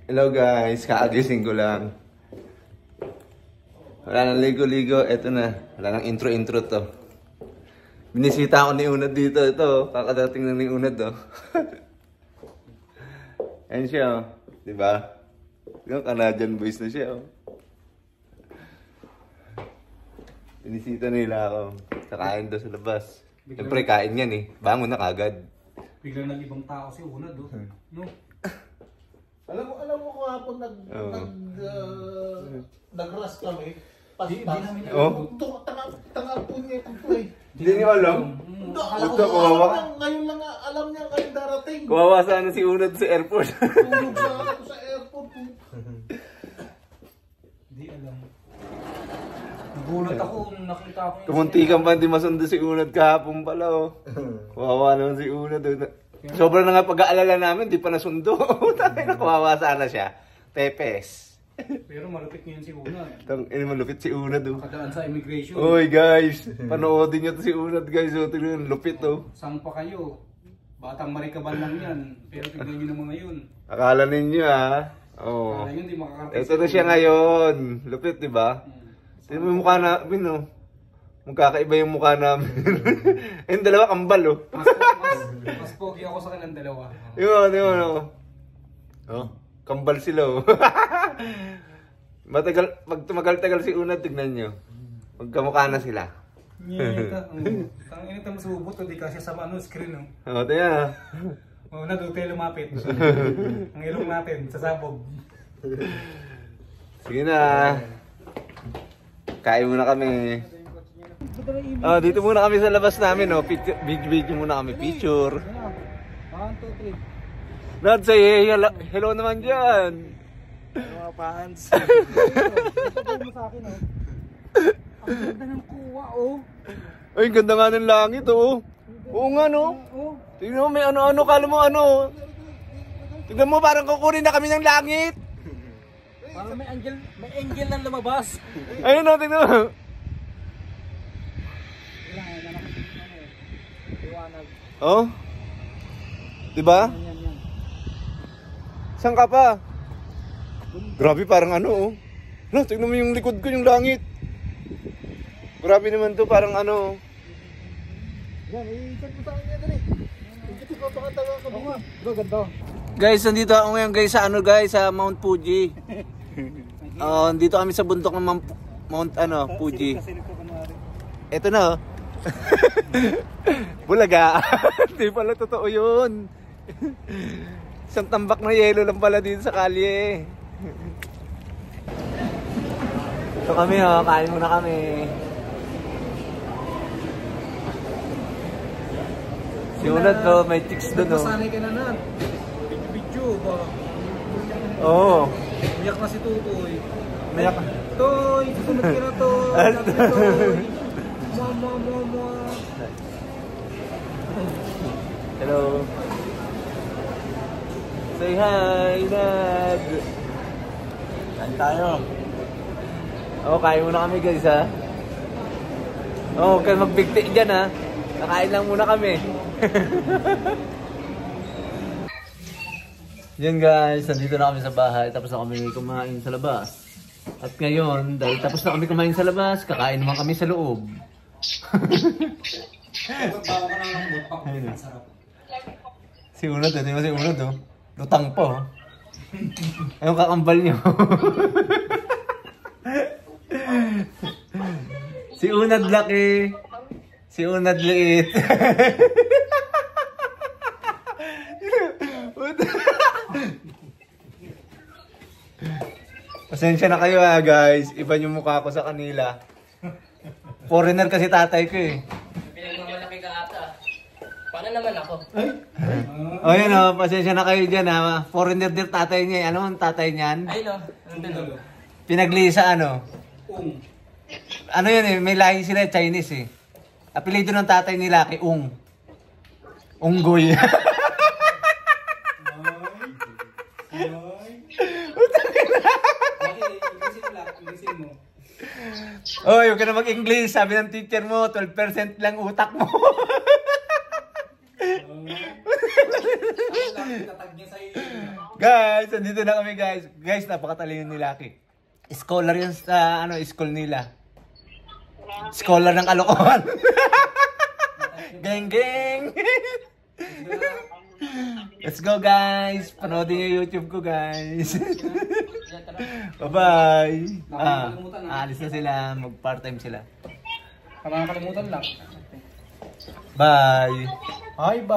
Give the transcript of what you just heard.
Hello guys, kaagising ko lang. Wala nang ligo-ligo, eto na. Wala nang intro-intro to. Binisita ako ni Unad dito, ito. Kakadating na ni Unad to. Ayan siya, oh. Diba? Yung Canadian boys na siya, oh. Binisita nila ako. Kakain daw sa labas. Siyempre, kain yan eh. Bangon na kagad. Biglang nag-ibang tao si Unad, oh. No? Alam mo kahapon nag-rush kami. Pastas. Oh? Tanga po niya ito eh. Hindi niyo alam? Ngayon lang alam niya kayo darating. Kawawa sana si Unad sa airport. Tulog sa ako sa airport. Hindi alam. Nagulat ako nung nakita ko yung... Kumuntikan pa hindi masundo si Unad kahapon pala, oh. Kawawa naman si Unad. Sobrang na nga pag-aalala namin, di pa nasundo. Tayo na kawawa sana siya. Tepes. Pero malupit ngayon si Unad. Malupit si Unad, oh. Kadaan sa immigration. Uy, guys. Panoodin nyo to si Unad, guys. Oh, tignan, lupit, oh. Saan pa kayo? Batang marikaban lang yan. Pero tignan nyo naman ngayon. Akala ninyo, ah. Oh. Kala yun, di makakarating. Ito na siya ngayon. Lupit, di ba? Tignan mo yung mukha namin, oh. Magkakaiba yung mukha namin. Yung dalawa kambal, oh. Mas pogi ako sa kanilang dalawa. Yun, oh. Oh, kambal sila, oh. Pag tumagal-tagal si Unad, tignan nyo. Magkamukha na sila. Ngita. Ang init ang masubot, di kasi sa screen, no? Oh, tingnan, ah. Unad, tayo lumapit. Ang ilong natin, sasabog. Sige na. Kain muna kami. Dito muna kami sa labas namin, oh. Video muna kami, picture. 1, 2, 3. Nad, say hello naman dyan. Mga fans. Ito mo sa akin, oh. Ang ganda ng kuwa, oh. Ay, ganda nga ng langit, oh. Oo nga, no. Oh. Tingnan mo, may ano-ano, kala mo ano. Tingnan mo, parang kukunin na kami ng langit. Parang may angel na lumabas. Ayun, no, tingnan mo. Oh? Diba? Saan ka pa? Grabe, parang ano, oh. No, tingnan mo yung likod ko, yung langit. Grabe naman to, parang ano. Yan, i-check mo sa akin dali. Ito ko pakatawa ko nga. Bro, ganda. Guys, nandito ako ngayon guys sa ano guys, sa Mount Fuji. Dito kami sa bundok ng Mount Fuji. Ito na, oh. Bulaga. Hindi pala totoo yun. Isang tambak na yelo lang pala dito sa kalye. Ito kami, oh. Kain muna kami. Si Unad, oh, may chicks doon, oh. Masanay ka na na. Video ba? Oo. Umiyak na si Tutoy. Umiyak. Toy, susunod ka na, Toy. Toy. Mama. Hello. Say hi, Nad. Kain tayo. Kain muna kami guys, ha. Huwag kayo magbigti dyan, ha. Kakain lang muna kami. Yan guys, nandito na kami sa bahay. Tapos na kami kumain sa labas. At ngayon, dahil tapos na kami kumain sa labas, kakain naman kami sa loob. Tawa ka na lang mo, pang sarap. Si Unad, di ba si Unad, oh? Lutang po, oh. Ayun kakambal nyo. Si Unad laki. Si Unad liit. Pasensya na kayo, ha, guys. Iba yung mukha ko sa kanila. Foreigner kasi tatay ko, eh. Pinagmamalaki ka ata. Paano naman ako? O yun, oh, pasensya na kayo dyan, ha. Foreigner din tatay niya, eh. Ano ang tatay niyan? Ay no, nandun. Pinaglisa, ano? Ung. Ano yun, eh. May lahi sila, Chinese, eh. Apelido ng tatay nila, kay Ung. Unggoy. Isin mo. Oy, huwag ka na mag-English. Sabi ng teacher mo, 12% lang utak mo. Tatag niya sa'yo. Guys, andito na kami guys. Guys, napakatalino ni Lucky. Scholar yun sa school nila. Scholar ng kalokohan. Geng geng. Let's go guys. Panoodin yung YouTube ko guys. Bye-bye. Alis na sila. Mag part-time sila. Nakakalimutan lang. Bye. Ay, ba?